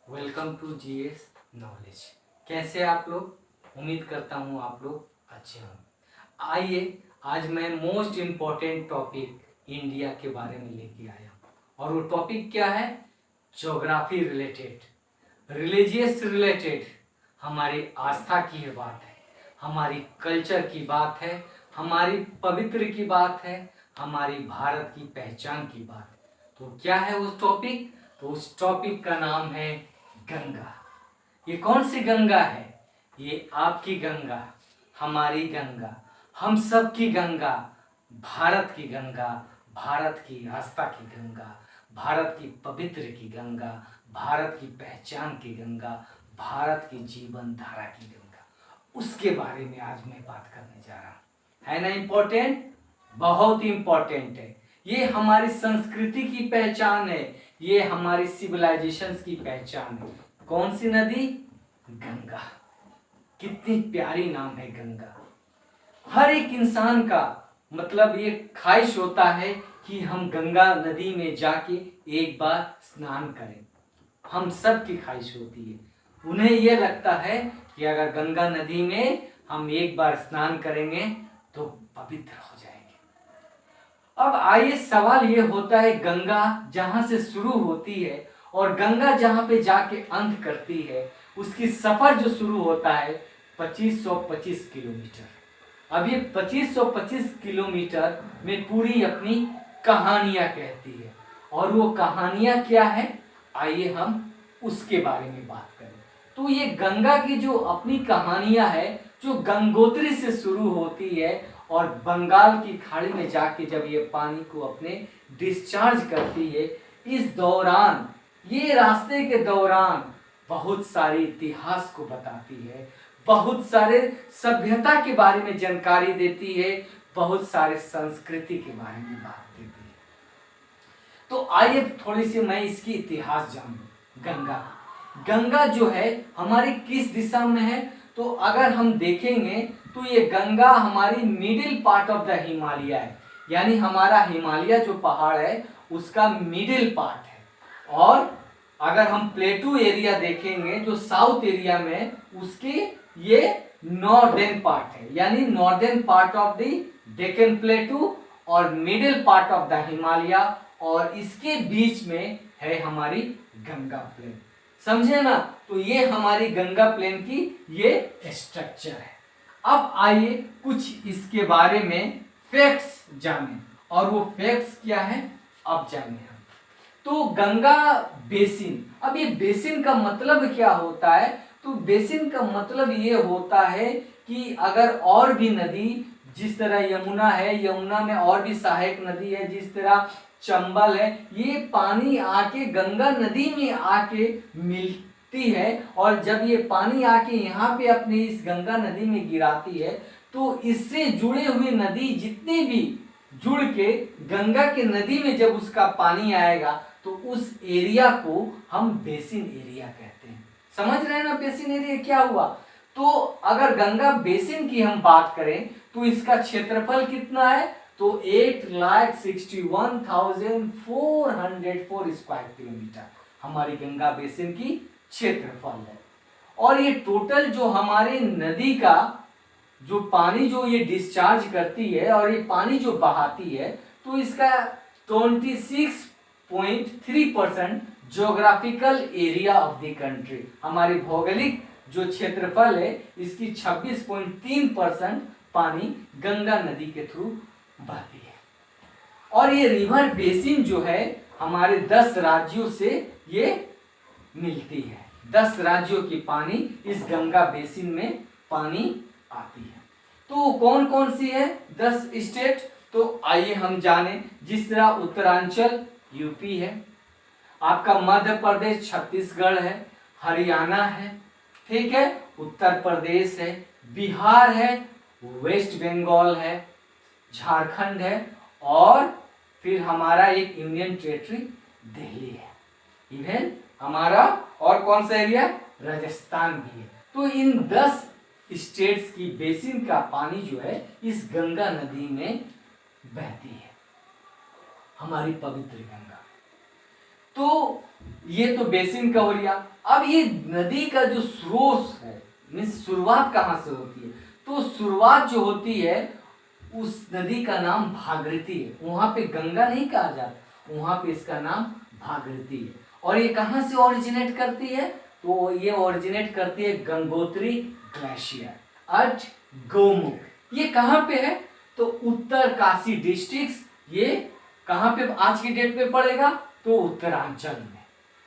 Welcome to GS knowledge. कैसे आप लोग? उम्मीद करता हूँ आप लोग अच्छे हों। आइए, आज मैं मोस्ट इम्पॉर्टेंट टॉपिक इंडिया के बारे में लेके आया हूँ। और वो टॉपिक क्या है? ज्योग्राफी रिलेटेड, रिलीजियस रिलेटेड, हमारी आस्था की बात है, हमारी कल्चर की बात है, हमारी पवित्र की बात है, हमारी भारत की पहचान की बात है। तो क्या है उस टॉपिक? तो उस टॉपिक का नाम है गंगा। ये कौन सी गंगा है? ये आपकी गंगा, हमारी गंगा, हम सब की गंगा, भारत की गंगा, भारत की आस्था की गंगा, भारत की पवित्र की गंगा, भारत की पहचान की गंगा, भारत की जीवन धारा की गंगा। उसके बारे में आज मैं बात करने जा रहा हूँ। है ना इम्पोर्टेंट? बहुत इम्पोर्टेंट है। ये हमारी संस्कृति की पहचान है, ये हमारी सिविलाइजेशंस की पहचान है। कौन सी नदी? गंगा। कितनी प्यारी नाम है गंगा। हर एक इंसान का मतलब ये ख्वाहिश होता है कि हम गंगा नदी में जाके एक बार स्नान करें। हम सब की ख्वाहिश होती है। उन्हें यह लगता है कि अगर गंगा नदी में हम एक बार स्नान करेंगे तो पवित्र हो जाएंगे। अब आइए, सवाल ये होता है, गंगा जहां से शुरू होती है और गंगा जहां पे जाके अंत करती है, उसकी सफर जो शुरू होता है 2525 किलोमीटर। अब ये 2525 किलोमीटर में पूरी अपनी कहानियां कहती है। और वो कहानियां क्या है? आइए हम उसके बारे में बात करें। तो ये गंगा की जो अपनी कहानियां है, जो गंगोत्री से शुरू होती है और बंगाल की खाड़ी में जाके जब ये पानी को अपने डिस्चार्ज करती है, इस दौरान, ये रास्ते के दौरान बहुत सारे इतिहास को बताती है, बहुत सारे सभ्यता के बारे में जानकारी देती है, बहुत सारे संस्कृति के बारे में बात देती है। तो आइए थोड़ी सी मैं इसकी इतिहास जानूं। गंगा जो है हमारी किस दिशा में है? तो अगर हम देखेंगे तो ये गंगा हमारी middle part of the Himalaya है, यानी हमारा हिमालय जो पहाड़ है उसका मिडिल पार्ट है। और अगर हम प्लेटू एरिया देखेंगे जो साउथ एरिया में, उसके ये नॉर्दर्न पार्ट है, यानी northern part of the Deccan plateau और middle part of the Himalaya, और इसके बीच में है हमारी गंगा प्लेन। समझे ना? तो ये हमारी गंगा प्लेन की ये स्ट्रक्चर है। अब आइए कुछ इसके बारे में फैक्ट्स जानें। और वो फैक्ट्स क्या है अब जानें हम। तो गंगा बेसिन, अब ये बेसिन का मतलब क्या होता है? तो बेसिन का मतलब ये होता है कि अगर और भी नदी, जिस तरह यमुना है, यमुना में और भी सहायक नदी है, जिस तरह चंबल है, ये पानी आके गंगा नदी में आके मिलती है। और जब ये पानी आके यहाँ पे अपनी इस गंगा नदी में गिराती है, तो इससे जुड़े हुए नदी जितने भी जुड़ के गंगा के नदी में जब उसका पानी आएगा तो उस एरिया को हम बेसिन एरिया कहते हैं। समझ रहे हैं ना बेसिन एरिया क्या हुआ? तो अगर गंगा बेसिन की हम बात करें तो इसका क्षेत्रफल कितना है? तो 8,61,404 स्क्वायर किलोमीटर हमारी गंगा बेसिन की क्षेत्रफल है। और ये टोटल जो हमारे नदी का जो पानी जो ये डिस्चार्ज करती है और ये पानी जो बहाती है, तो इसका 26.3% geographical area of the country, हमारी भौगोलिक जो क्षेत्रफल है, इसकी 26.3% पानी गंगा नदी के थ्रू बहती है। और ये रिवर बेसिन जो है हमारे 10 राज्यों से ये मिलती है। 10 राज्यों की पानी इस गंगा बेसिन में पानी आती है। तो कौन कौन सी है 10 स्टेट? तो आइए हम जाने। जिस तरह उत्तरांचल यूपी है, आपका मध्य प्रदेश छत्तीसगढ़ है, हरियाणा है, ठीक है, उत्तर प्रदेश है, बिहार है, वेस्ट बंगाल है, झारखंड है, और फिर हमारा एक यूनियन टेरिटरी दिल्ली है। इवन हमारा और कौन सा एरिया? राजस्थान भी है। तो इन 10 स्टेट्स की बेसिन का पानी जो है इस गंगा नदी में बहती है, हमारी पवित्र गंगा। तो ये तो बेसिन का हो गया। अब ये नदी का जो स्रोत है, मीन्स शुरुआत कहाँ से होती है, तो शुरुआत जो होती है उस नदी का नाम भागीरथी है। वहाँ पे गंगा नहीं कहा जाता, वहाँ पे इसका नाम भागीरथी है। और ये कहाँ से ओरिजिनेट करती है, तो ये ओरिजिनेट करती है गंगोत्री ग्लेशियर एट गौमुख। ये कहाँ पे है, तो उत्तरकाशी डिस्ट्रिक्ट। ये कहाँ पे आज की डेट पे पड़ेगा, तो उत्तरांचल में।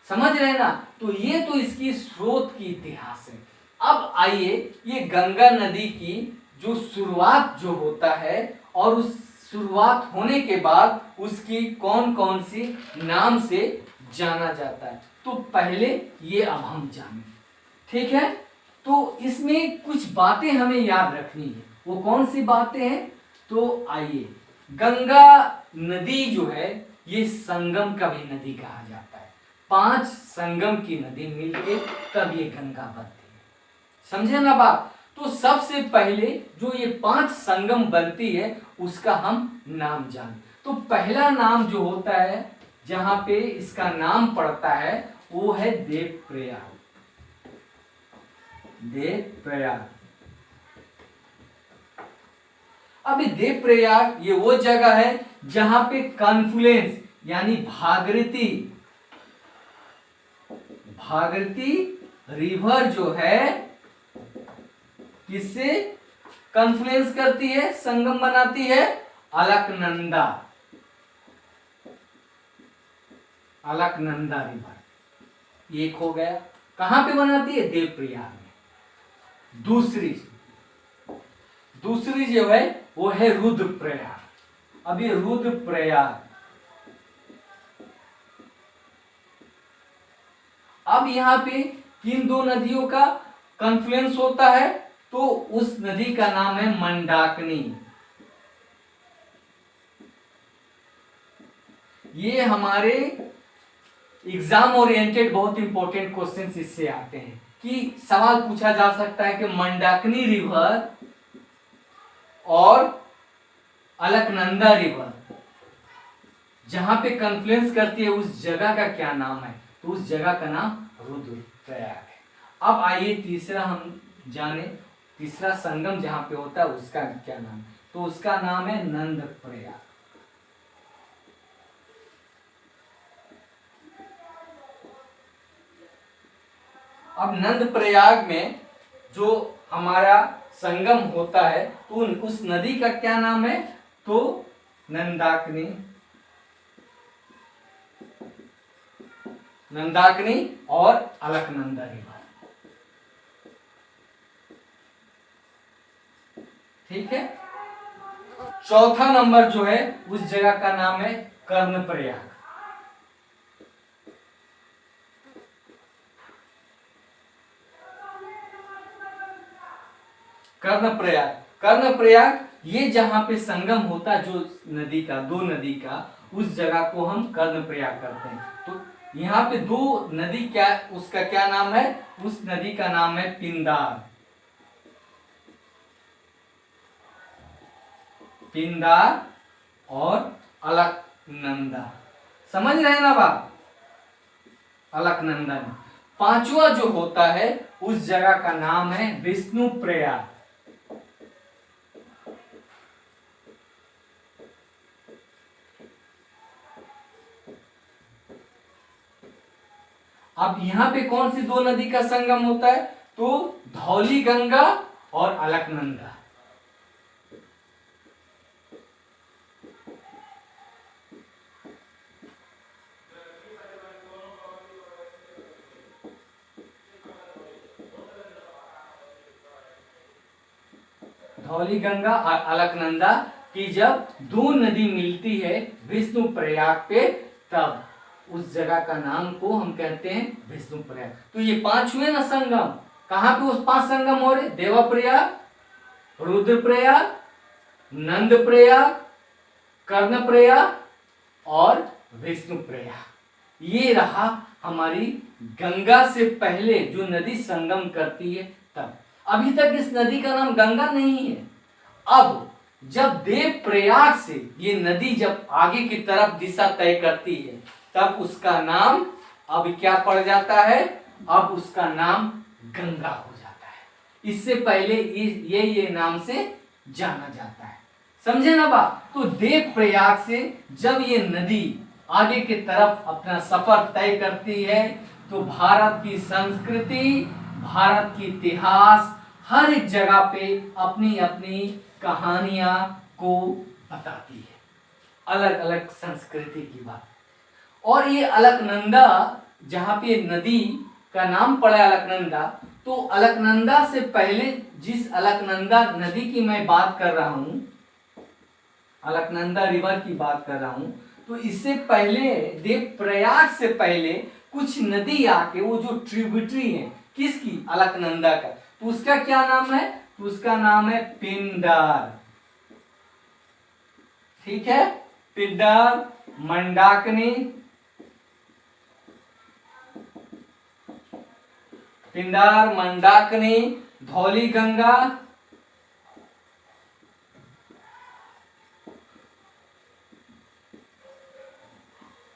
समझ रहे हैं ना। तो ये तो इसकी स्रोत की इतिहास है। अब आइए ये गंगा नदी की जो शुरुआत जो होता है और उस शुरुआत होने के बाद उसकी कौन कौन सी नाम से जाना जाता है, तो पहले ये अब हम जानें, ठीक है। तो इसमें कुछ बातें हमें याद रखनी है। वो कौन सी बातें हैं, तो आइए, गंगा नदी जो है ये संगम का भी नदी कहा जाता है। 5 संगम की नदी मिलके तब ये गंगा बनती है। समझे ना बात। तो सबसे पहले जो ये 5 संगम बनती है उसका हम नाम जान। तो पहला नाम जो होता है जहां पे इसका नाम पड़ता है वो है देवप्रयाग। देवप्रयाग। अभी देवप्रयाग ये वो जगह है जहां पे कॉन्फ्लुएंस यानी भागीरथी रिवर जो है किससे कॉन्फ्लुएंस करती है, संगम बनाती है, अलकनंदा रिवर। एक हो गया। कहां पे बनाती है, देवप्रयाग में। दूसरी जो है वो है रुद्रप्रयाग। अब ये रुद्रप्रयाग, अब यहां पे किन 2 नदियों का कॉन्फ्लुएंस होता है, तो उस नदी का नाम है मंदाकिनी। ये हमारे एग्जाम ओरिएंटेड बहुत इंपॉर्टेंट क्वेश्चंस इससे आते हैं कि सवाल पूछा जा सकता है कि मंदाकिनी रिवर और अलकनंदा रिवर जहां पे कॉन्फ्लुएंस करती है उस जगह का क्या नाम है, तो उस जगह का नाम रुद्रप्रयाग है। अब आइए तीसरा हम जाने, तीसरा संगम जहां पे होता है उसका क्या नाम, तो उसका नाम है नंदप्रयाग। अब नंदप्रयाग में जो हमारा संगम होता है तो उस नदी का क्या नाम है, तो नंदाकिनी और अलकनंदा रिवर। ठीक है। चौथा नंबर जो है उस जगह का नाम है कर्णप्रयाग। कर्णप्रयाग ये जहां पे संगम होता है जो नदी का, 2 नदी का, उस जगह को हम कर्णप्रयाग करते हैं। तो यहाँ पे 2 नदी क्या, उसका क्या नाम है, उस नदी का नाम है पिंदार और अलकनंदा। समझ रहे हैं ना बात, अलकनंदा। 5वां जो होता है उस जगह का नाम है विष्णुप्रयाग। अब यहां पे कौन सी 2 नदी का संगम होता है, तो धौली गंगा और अलकनंदा। धौली गंगा और अलकनंदा की जब 2 नदी मिलती है विष्णुप्रयाग पे, तब उस जगह का नाम को हम कहते हैं विष्णुप्रयाग। तो ये 5 हुए ना संगम। कहां पे उस 5 संगम हो रहे, देवप्रयाग, रुद्रप्रयाग, नंदप्रयाग, कर्णप्रयाग और विष्णुप्रयाग। ये रहा हमारी गंगा से पहले जो नदी संगम करती है तब। अभी तक इस नदी का नाम गंगा नहीं है। अब जब देवप्रयाग से ये नदी जब आगे की तरफ दिशा तय करती है तब उसका नाम अब क्या पड़ जाता है, अब उसका नाम गंगा हो जाता है। इससे पहले ये नाम से जाना जाता है। समझे ना बात। तो देवप्रयाग से जब ये नदी आगे की तरफ अपना सफर तय करती है तो भारत की संस्कृति, भारत की इतिहास हर एक जगह पे अपनी अपनी कहानियां को बताती है, अलग अलग संस्कृति की बात। और ये अलकनंदा, जहाँ पे नदी का नाम पड़ा है अलकनंदा, तो अलकनंदा से पहले जिस अलकनंदा नदी की मैं बात कर रहा हूँ, अलकनंदा रिवर की बात कर रहा हूँ, तो इससे पहले देवप्रयाग से पहले कुछ नदी आके वो जो ट्रिब्यूटरी है किसकी, अलकनंदा का, तो उसका क्या नाम है, तो उसका नाम है पिंडर। ठीक है, पिंडर, मंडाकिनी, पिंडर, मंडाकिनी, धौली गंगा,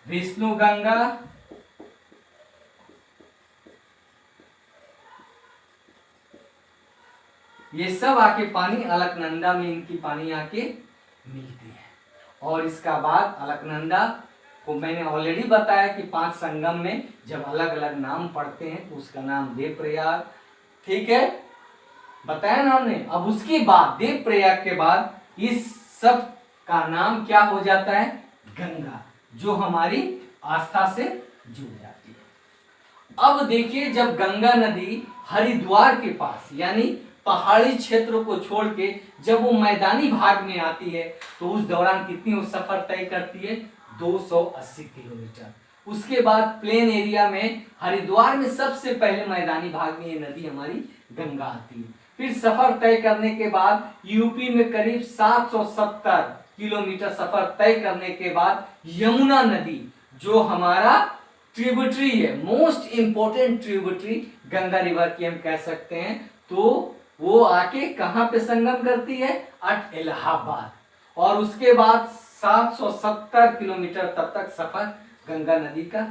विष्णु गंगा, ये सब आके पानी अलकनंदा में इनकी पानी आके मिलती है। और इसका बाद अलकनंदा को मैंने ऑलरेडी बताया कि 5 संगम में जब अलग अलग नाम पढ़ते हैं तो उसका नाम देवप्रयाग, ठीक है, बताया ना हमने। अब उसके बाद देवप्रयाग के बाद इस सब का नाम क्या हो जाता है, गंगा, जो हमारी आस्था से जुड़ जाती है। अब देखिए, जब गंगा नदी हरिद्वार के पास यानी पहाड़ी क्षेत्रों को छोड़ के जब वो मैदानी भाग में आती है तो उस दौरान कितनी वो सफर तय करती है, 280 किलोमीटर। उसके बाद प्लेन एरिया में हरिद्वार में सबसे पहले मैदानी भाग में ये नदी हमारी गंगा आती है। फिर सफर तय करने के बाद यूपी में करीब 770 किलोमीटर सफर तय करने के बाद यमुना नदी, जो हमारा ट्रिब्यूटरी है, most important tributary Ganga river की हम कह सकते हैं, तो वो आके कहां पे संगम करती है, अट इलाहाबाद। और उसके बाद 770 किलोमीटर तब तक सफर गंगा नदी का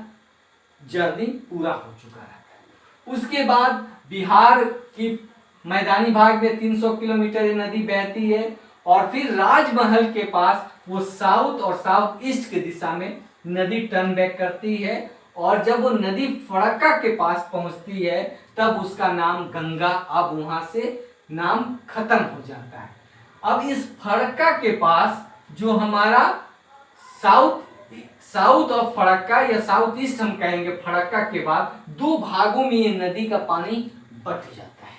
जर्नी पूरा हो चुका रहता है। उसके बाद बिहार की मैदानी भाग में 300 किलोमीटर ये नदी बहती है और फिर राजमहल के पास वो साउथ और साउथ ईस्ट की दिशा में नदी टर्न बैक करती है। और जब वो नदी फड़क्का के पास पहुंचती है तब उसका नाम गंगा, अब वहां से नाम खत्म हो जाता है। अब इस फड़क्का के पास जो हमारा साउथ ऑफ फड़क्का या साउथ ईस्ट हम कहेंगे, फड़क्का के बाद 2 भागों में ये नदी का पानी बट जाता है।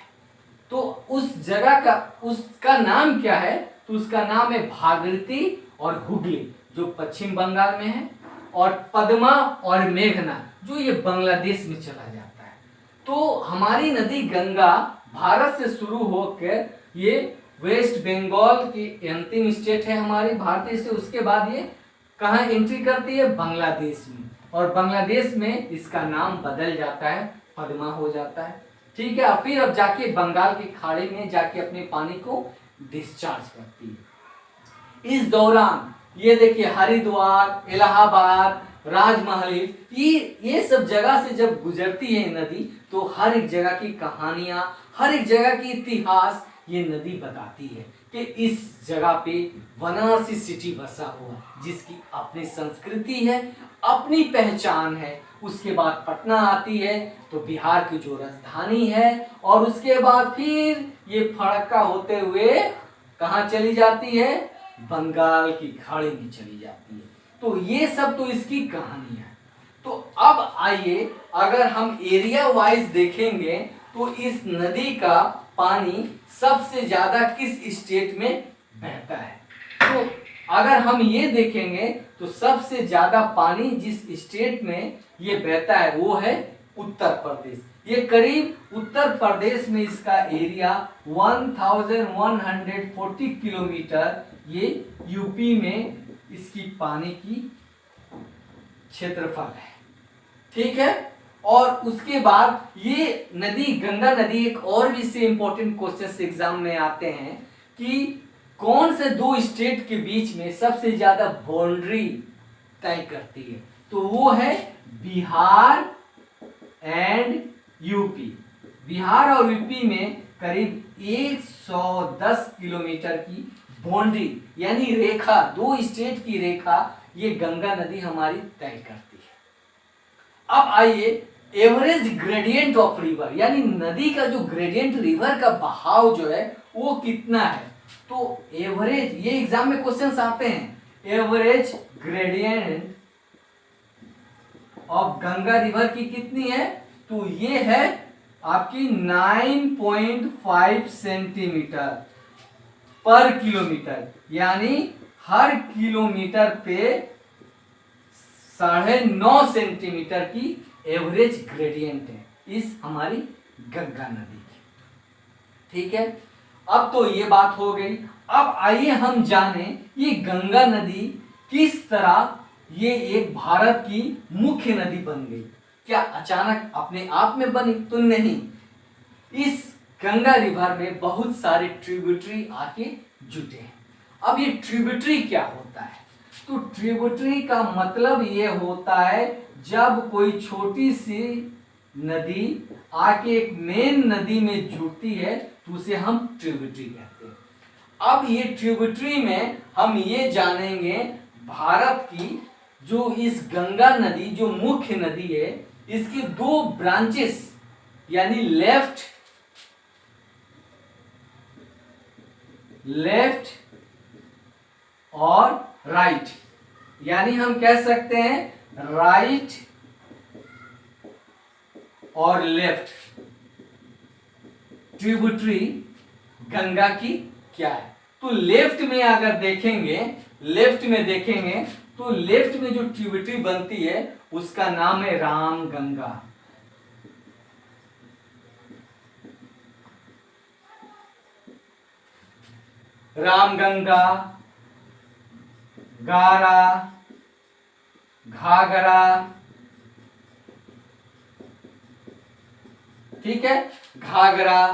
तो उस जगह का उसका नाम क्या है, तो उसका नाम है भागीरथी और हुगली, जो पश्चिम बंगाल में है, और पद्मा और मेघना, जो ये बांग्लादेश में चला जाता है। तो हमारी नदी गंगा भारत से शुरू होकर ये वेस्ट बंगाल की अंतिम स्टेट है हमारी भारतीय स्टेट, उसके बाद ये कहाँ एंट्री करती है, बांग्लादेश में, और बांग्लादेश में इसका नाम बदल जाता है, पद्मा हो जाता है। ठीक है, फिर अब जाके बंगाल की खाड़ी में जाके अपने पानी को डिस्चार्ज करती है। इस दौरान ये देखिए हरिद्वार, इलाहाबाद, राजमहल, ये सब जगह से जब गुजरती है नदी तो हर एक जगह की कहानियां, हर एक जगह की इतिहास ये नदी बताती है कि इस जगह पे वाराणसी सिटी बसा हुआ, जिसकी अपनी संस्कृति है, अपनी पहचान है। उसके बाद पटना आती है तो बिहार की जो राजधानी है, और उसके बाद फिर ये फड़क्का होते हुए कहाँ चली जाती है, बंगाल की खाड़ी में चली जाती है। तो ये सब तो इसकी कहानी है। तो अब आइए, अगर हम एरिया वाइज देखेंगे तो इस नदी का पानी सबसे ज्यादा किस स्टेट में बहता है, तो अगर हम ये देखेंगे तो सबसे ज्यादा पानी जिस स्टेट में ये बहता है वो है उत्तर प्रदेश। ये करीब उत्तर प्रदेश में इसका एरिया 1140 किलोमीटर, ये यूपी में इसकी पानी की क्षेत्रफल है। ठीक है, और उसके बाद ये नदी गंगा नदी, एक और भी से इंपॉर्टेंट क्वेश्चन एग्जाम में आते हैं कि कौन से 2 स्टेट के बीच में सबसे ज्यादा बाउंड्री तय करती है, तो वो है बिहार एंड यूपी। बिहार और यूपी में करीब 110 किलोमीटर की बाउंड्री यानी रेखा, दो स्टेट की रेखा ये गंगा नदी हमारी तय करती है। अब आइए एवरेज ग्रेडियंट ऑफ रिवर यानी नदी का जो ग्रेडियंट, रिवर का बहाव जो है वो कितना है। तो एवरेज, ये एग्जाम में क्वेश्चंस आते हैं, average gradient of Ganga river की कितनी है, तो ये है आपकी 9.5 सेंटीमीटर पर किलोमीटर, यानी हर किलोमीटर पे 9.5 सेंटीमीटर की एवरेज ग्रेडियंट है इस हमारी गंगा नदी की। ठीक है, अब तो ये बात हो गई। अब आइए हम जाने ये गंगा नदी किस तरह ये एक भारत की मुख्य नदी बन गई। क्या अचानक अपने आप में बनी? तो नहीं, इस गंगा रिवर में बहुत सारे ट्रिब्यूटरी आके जुटे हैं। अब ये ट्रिब्यूटरी क्या होता है? तो ट्रिब्यूटरी का मतलब ये होता है जब कोई छोटी सी नदी आके एक मेन नदी में जुड़ती है तो उसे हम ट्रिब्यूटरी कहते हैं। अब ये ट्रिब्यूटरी में हम ये जानेंगे भारत की जो इस गंगा नदी जो मुख्य नदी है इसकी दो ब्रांचेस यानी लेफ्ट और राइट, यानी हम कह सकते हैं राइट और लेफ्ट ट्रिब्यूटरी गंगा की क्या है। तो लेफ्ट में अगर देखेंगे, तो लेफ्ट में जो ट्रिब्यूटरी बनती है उसका नाम है रामगंगा। रामगंगा, गारा, घाघरा, ठीक है, घाघरा,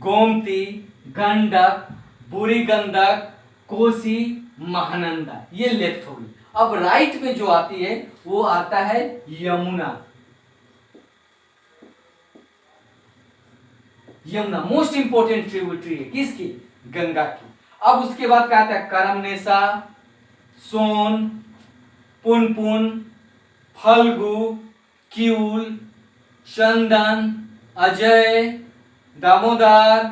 गोमती, गंडक, बुरी गंडक, कोसी, महानंदा, ये लेफ्ट होगी। अब राइट में जो आती है वो आता है Yamuna. Yamuna most important tributary है किसकी? गंगा की। अब उसके बाद क्या आता है? करमनेसा, सोन, पुनपुन, फल्गु, क्यूल, चंदन, अजय, दामोदर,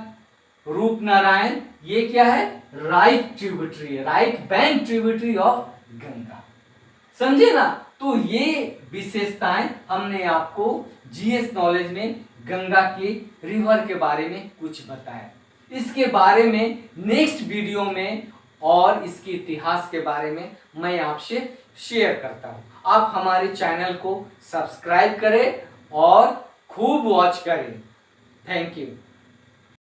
रूपनारायण, ये क्या है? राइट ट्रिब्यूटरी है, right bank tributary of Ganga. समझे ना? तो ये विशेषताएं हमने आपको जीएस नॉलेज में गंगा के रिवर के बारे में कुछ बताया। इसके बारे में नेक्स्ट वीडियो में और इसके इतिहास के बारे में मैं आपसे शेयर करता हूं। आप हमारे चैनल को सब्सक्राइब करें और खूब वॉच करें। Thank you.